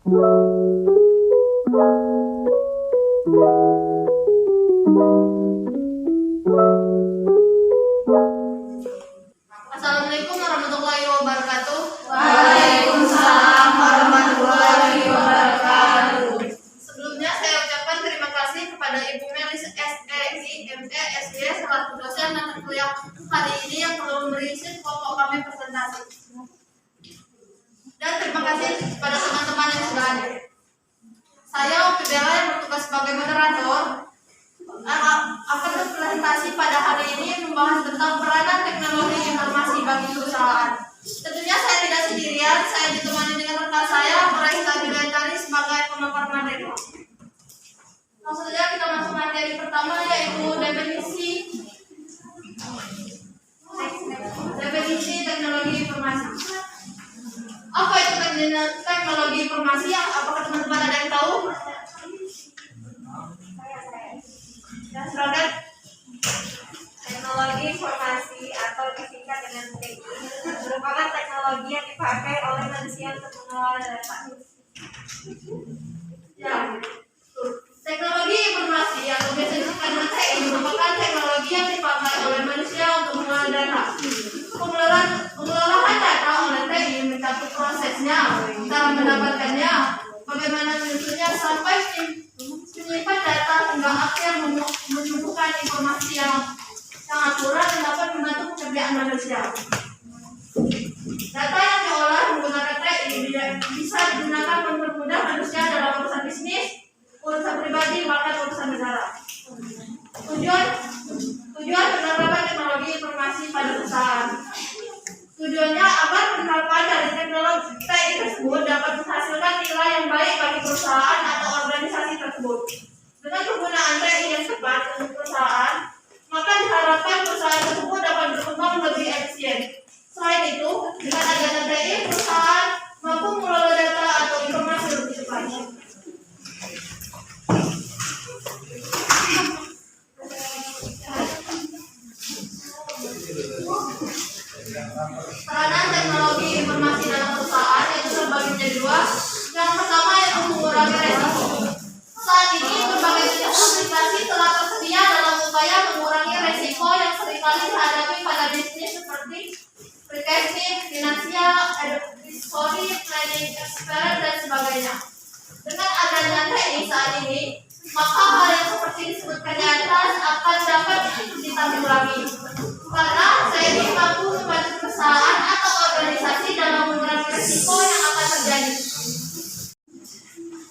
Assalamualaikum warahmatullahi wabarakatuh. Waalaikumsalam warahmatullahi wabarakatuh. Sebelumnya saya ucapkan terima kasih kepada Ibu Melis SEI ME SY selaku dosen mata kuliah hari ini yang telah memberi pokok kami presentasi. Dan terima kasih kepada teman-teman yang sudah hadir. Saya Opi Bella yang bertugas sebagai moderator akan berpresentasi pada hari ini membahas tentang peranan teknologi informasi bagi perusahaan. Tentunya saya tidak sendirian, saya ditemani dengan rekan saya Meraih Juliantari sebagai pemaparan materi. Langsung saja kita masuk materi pertama, yaitu definisi teknologi informasi. Apa itu teknologi informasi? Apakah teman-teman ada yang tahu? Silakan. Teknologi informasi atau disingkat dengan TI merupakan teknologi yang dipakai oleh manusia untuk mengelola data. Ya, teknologi informasi atau biasa disebut dengan TI merupakan teknologi yang dipakai oleh manusia untuk mengelola data. Pengelolaan data oleh TI mencakup prosesnya, cara mendapatkannya, bagaimana menyusunnya sampai menyimpan data hingga akhir menyuguhkan informasi yang akurat dan dapat membantu pekerjaan manusia. Data yang diolah menggunakan TI bisa digunakan untuk mempermudah manusia dalam urusan bisnis, urusan pribadi, bahkan urusan negara. Tujuan penerapan teknologi informasi pada perusahaan. Tujuannya agar penerapan dari teknologi TI tersebut dapat menghasilkan nilai yang baik bagi perusahaan atau organisasi tersebut. Dengan penggunaan TI yang tepat untuk perusahaan, maka diharapkan perusahaan tersebut dapat berkembang lebih efisien. Selain itu, dengan adanya TI, perusahaan mampu mengelola data atau informasi lebih cepat. Peranan teknologi informasi dalam perusahaan itu terbagi menjadi dua. Yang pertama yaitu mengurangi resiko. Saat ini berbagai jenis aplikasi telah tersedia dalam upaya mengurangi resiko yang seringkali dihadapi pada bisnis seperti precasing, finansial, advisory, planning, expert, dan sebagainya. Dengan adanya TI saat ini, maka hal yang seperti disebutkan di atas akan dapat ditanggulangi. Karena TI mampu membantu perusahaan atau organisasi dalam mengurangi risiko yang akan terjadi.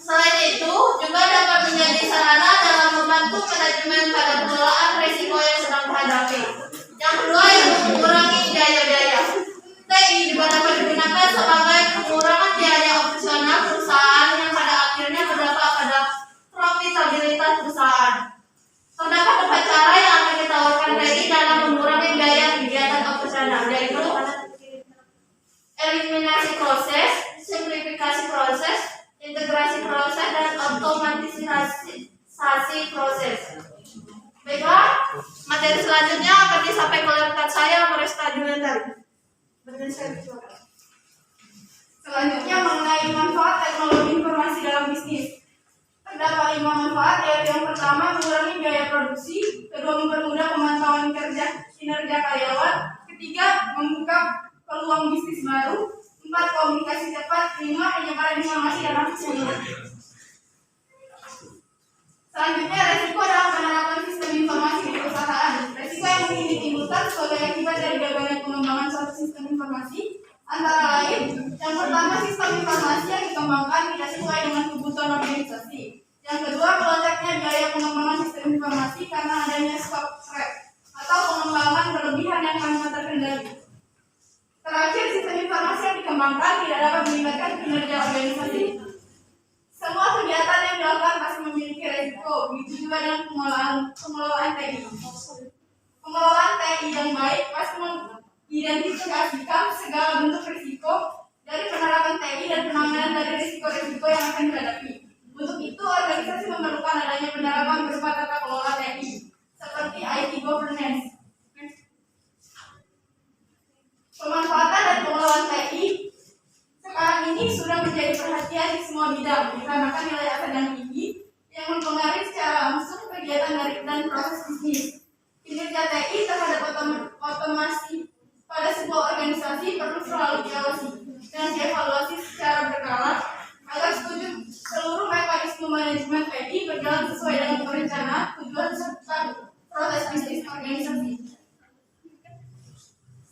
Selain itu, juga dapat menjadi sarana dalam membantu manajemen pada pengelolaan risiko yang sedang dihadapi. Yang kedua yaitu mengurangi biaya-biaya. TI juga dapat digunakan sebagai pengurangan biaya operasional perusahaan yang pada akhirnya berdampak pada profitabilitas perusahaan. Terdapat beberapa cara yang akan ditawarkan TI dalam mengurangi biaya kegiatan operasional, yaitu eliminasi proses, simplifikasi proses, integrasi proses, dan otomatisasi proses. Baiklah, materi selanjutnya akan disampaikan oleh rekan saya Meraih Juliantari. Selanjutnya mengenai manfaat teknologi informasi dalam bisnis. Terdapat 5 manfaat, yaitu yang pertama mengurangi biaya produksi, kedua mempermudah pemantauan kinerja karyawan, ketiga membuka peluang bisnis baru, 4 komunikasi cepat, 5 penyebaran informasi dan aksesibilitas. Selanjutnya resiko dalam penerapan sistem informasi di perusahaan. Resiko yang mungkin ditimbulkan sebagai akibat dari gagalnya pengembangan suatu sistem informasi antara lain, yang pertama sistem informasi yang dikembangkan tidak sesuai dengan kebutuhan organisasi. Yang kedua, melonjaknya biaya pengembangan sistem informasi karena adanya scope scrap atau pengembangan berlebihan yang tanpa terkendali. Terakhir, sistem informasi yang dikembangkan tidak dapat meningkatkan kinerja organisasi. Semua kegiatan yang dilakukan pasti memiliki resiko, begitu juga dengan pengelolaan TI. Pengelolaan TI yang baik pasti mengidentifikasikan segala bentuk risiko dari penerapan TI dan penanganan dari risiko-risiko yang akan dihadapi. Untuk itu, organisasi memerlukan adanya penerapan berupa tata kelola TI, seperti IT governance. Pemanfaatan dan pengelolaan TI sekarang ini sudah menjadi perhatian perhatian di semua bidang, dikarenakan nilai asal yang tinggi yang mempengaruhi secara langsung kegiatan dan proses bisnis. Kinerja TI terhadap otomasi pada sebuah organisasi perlu selalu diawasi dan dievaluasi secara berkala agar seluruh mekanisme manajemen TI berjalan sesuai dengan perencanaan, tujuan, serta proses bisnis organisasi.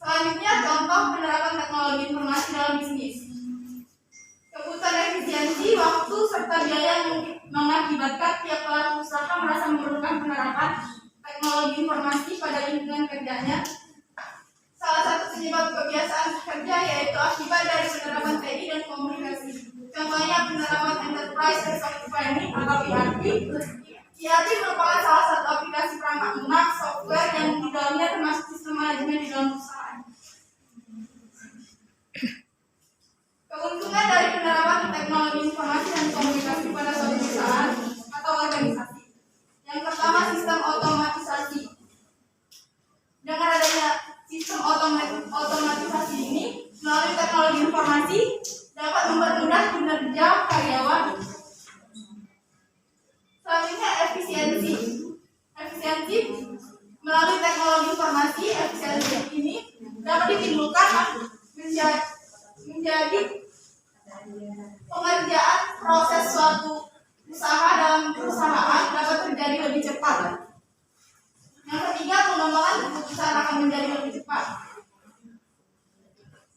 Selanjutnya, contoh penerapan teknologi informasi dalam bisnis. Kebutuhan efisiensi, waktu, serta biaya yang mengakibatkan tiap pelaku usaha merasa memerlukan penerapan teknologi informasi pada lingkungan kerjanya. Salah satu penyebab kebiasaan kerja yaitu akibat dari penerapan TI dan komunikasi. Contohnya penerapan Enterprise Resource Planning atau ERP. ERP merupakan salah satu aplikasi perangkat lunak software yang di dalamnya termasuk sistem manajemen di dalam perusahaan. Keuntungan dari penerapan teknologi informasi dan komunikasi pada suatu perusahaan atau organisasi. Yang pertama, sistem otomatisasi. Dengan adanya sistem otomatisasi ini, melalui teknologi informasi dapat mempermudah kinerja karyawan. Selanjutnya, efisiensi. Efisiensi melalui teknologi informasi, efisiensi ini dapat ditimbulkan menjadi pengerjaan proses suatu usaha dalam perusahaan dapat terjadi lebih cepat. Yang ketiga, pengembangan keputusan akan menjadi lebih cepat.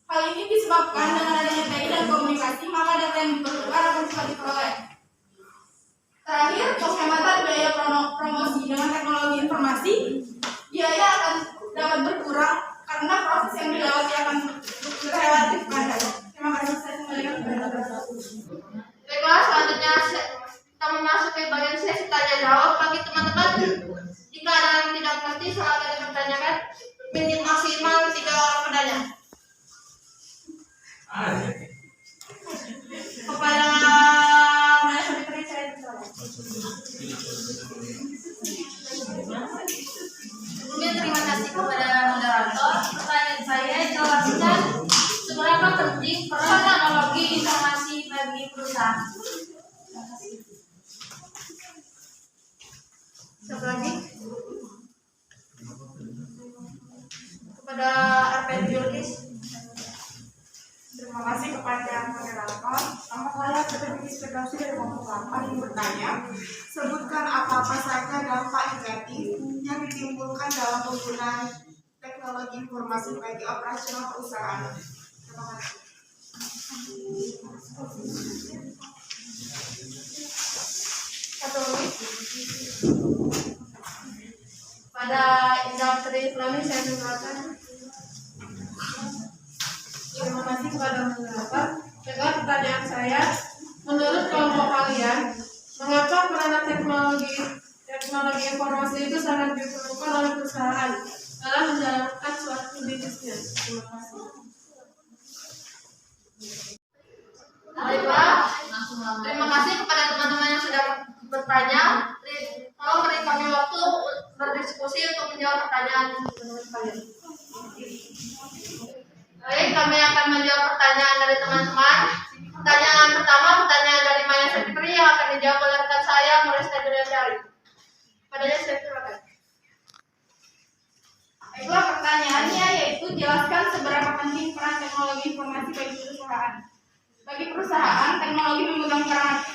Hal ini disebabkan dengan adanya TI dan komunikasi, maka data yang diperlukan akan cepat diperoleh. Terakhir, penghematan biaya promosi. Dengan teknologi informasi, biaya akan dapat berkurang karena proses yang dilewati akan relatif padat. Terima kasih, saya kembalikan kepada Baiklah, selanjutnya kita memasuki bagian sesi tanya jawab. Bagi teman-teman, jika ada yang tidak mengerti silakan dipertanyakan. Minim maksimal 3 orang penanya. Kepada Maya Sabitri saya bertanya. Sebelumnya terima kasih kepada moderator. Pertanyaan saya jelaskan seberapa penting peran teknologi informasi bagi perusahaan. Siapa lagi? Kepada RPN Biologis. Terima kasih kepada moderator. Nama saya Putri Inspirasi dari kelompok 8 yang bertanya, sebutkan apa-apa saja dampak negatif yang ditimbulkan dalam penggunaan teknologi informasi bagi operasional perusahaan. Terima kasih. Satu lagi. Pada industri Islami saya mengatakan. Terima kasih kepada moderator. Dengan pertanyaan saya, menurut kelompok kalian, mengapa peranan teknologi informasi itu sangat diperlukan oleh perusahaan dalam menjalankan suatu bisnisnya? Terima kasih. Baiklah, terima kasih kepada teman-teman yang sudah bertanya. Tolong beri kami waktu berdiskusi untuk menjawab pertanyaan teman-teman kalian. Baik, kami akan menjawab pertanyaan dari teman-teman. Pertanyaan pertama, pertanyaan dari Maya Sabitri yang akan dijawab oleh rekan saya, Morista Syari. Padanya saya silakan. Baiklah, pertanyaannya yaitu jelaskan seberapa penting peran teknologi informasi bagi perusahaan. Bagi perusahaan, teknologi memegang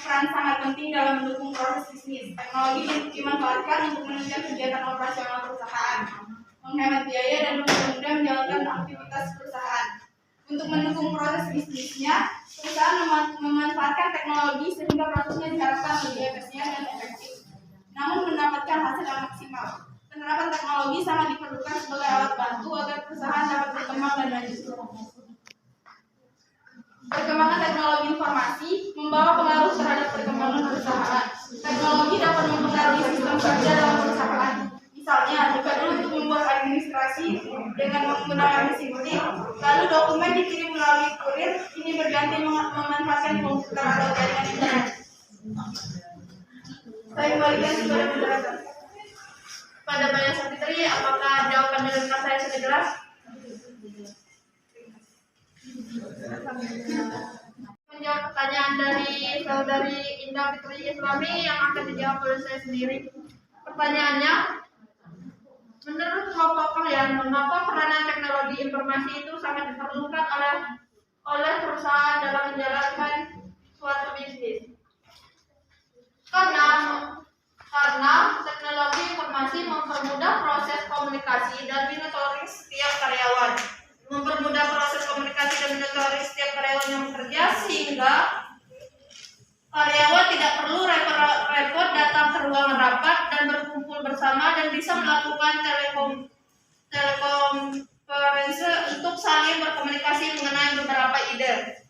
peran sangat penting dalam mendukung proses bisnis. Teknologi dimanfaatkan untuk menunjang kegiatan operasional perusahaan, menghemat biaya dan mempermudah menjalankan aktivitas perusahaan. Untuk mendukung proses bisnisnya, perusahaan memanfaatkan teknologi sehingga prosesnya diharapkan lebih efisien dan efektif, namun mendapatkan hasil yang maksimal. Penerapan teknologi sangat diperlukan sebagai alat bantu agar perusahaan dapat berkembang dan maju. Perkembangan teknologi informasi membawa pengaruh terhadap perkembangan perusahaan. Teknologi dapat mempengaruhi sistem kerja dalam perusahaan. Misalnya, jika dulu untuk membuat administrasi dengan menggunakan mesin ketik, lalu dokumen dikirim melalui kurir, ini berganti memanfaatkan komputer atau jaringan internet. Saya kembalikan kepada moderator. Pada Maya Sabitri, apakah jawaban dari rekan saya sudah jelas? menjawab pertanyaan dari saudari Indah Fitri Islami yang akan dijawab oleh saya sendiri. Pertanyaannya, menurut kelompok kalian, mengapa peranan teknologi informasi itu sangat diperlukan oleh perusahaan dalam menjalankan suatu bisnis? Karena teknologi informasi mempermudah proses komunikasi dan monitoring setiap karyawan. Mempermudah proses komunikasi dan monitoring setiap karyawan yang bekerja sehingga karyawan tidak perlu repot-repot datang ke ruang rapat dan berkumpul bersama dan bisa melakukan telekonferensi untuk saling berkomunikasi mengenai beberapa ide.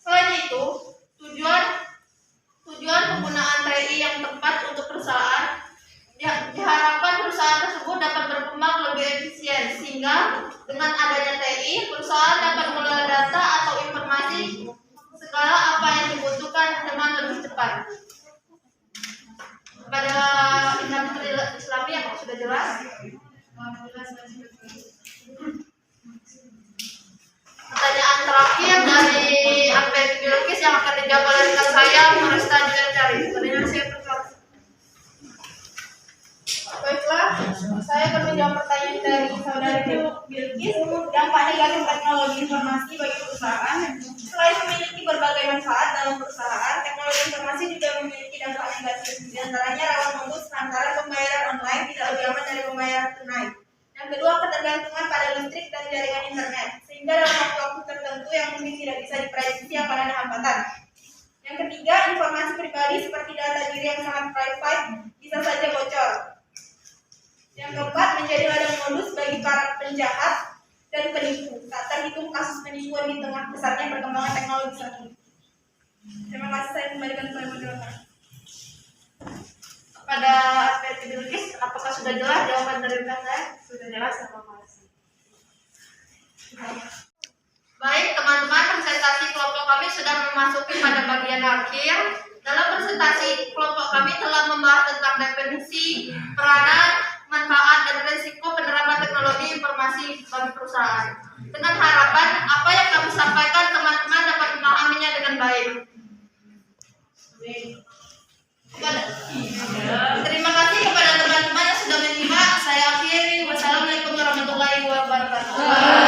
Selain itu, tujuan penggunaan TI yang tepat untuk perusahaan diharapkan perusahaan tersebut dapat berkembang lebih efisien sehingga dengan adanya TI perusahaan dapat mengelola data atau informasi segala apa yang dibutuhkan dengan lebih cepat. Pada Indah Fitri Islami yang sudah jelas. Pertanyaan terakhir dari epidemiologis yang akan dijawab oleh rekan saya, Marista Juliari. Pertanyaan saya pertama. Baiklah, saya akan menjawab pertanyaan dari saudari Bilkis. Dampak negatif teknologi informasi bagi perusahaan. Selain memiliki berbagai manfaat dalam perusahaan, teknologi informasi juga memiliki dampak negatif. Di antaranya rawan modus lantaran pembayaran online tidak lebih aman dari pembayaran tunai. Yang kedua, ketergantungan pada listrik dan jaringan internet, sehingga dalam waktu-waktu tertentu yang mungkin tidak bisa diprediksi akan ada hambatan. Yang ketiga, informasi pribadi seperti data diri yang sangat private bisa saja bocor. Yang keempat, menjadi ladang modus bagi para penjahat dan penipu. Tak terhitung kasus penipuan di tengah besarnya perkembangan teknologi saat ini. Terima kasih, saya kembalikan kepada moderator. Pada epidemiologis, apakah sudah jelas jawaban dari rekan saya? Sudah jelas, terima kasih. Baik teman-teman, presentasi kelompok kami sudah memasuki pada bagian akhir. Dalam presentasi kelompok kami telah membahas tentang definisi, peranan, manfaat, dan risiko penerapan teknologi informasi bagi perusahaan. Dengan harapan apa yang kami sampaikan teman-teman dapat memahaminya dengan baik. Terima kasih kepada teman-teman yang sudah menyimak. Saya akhiri. Wassalamualaikum warahmatullahi wabarakatuh.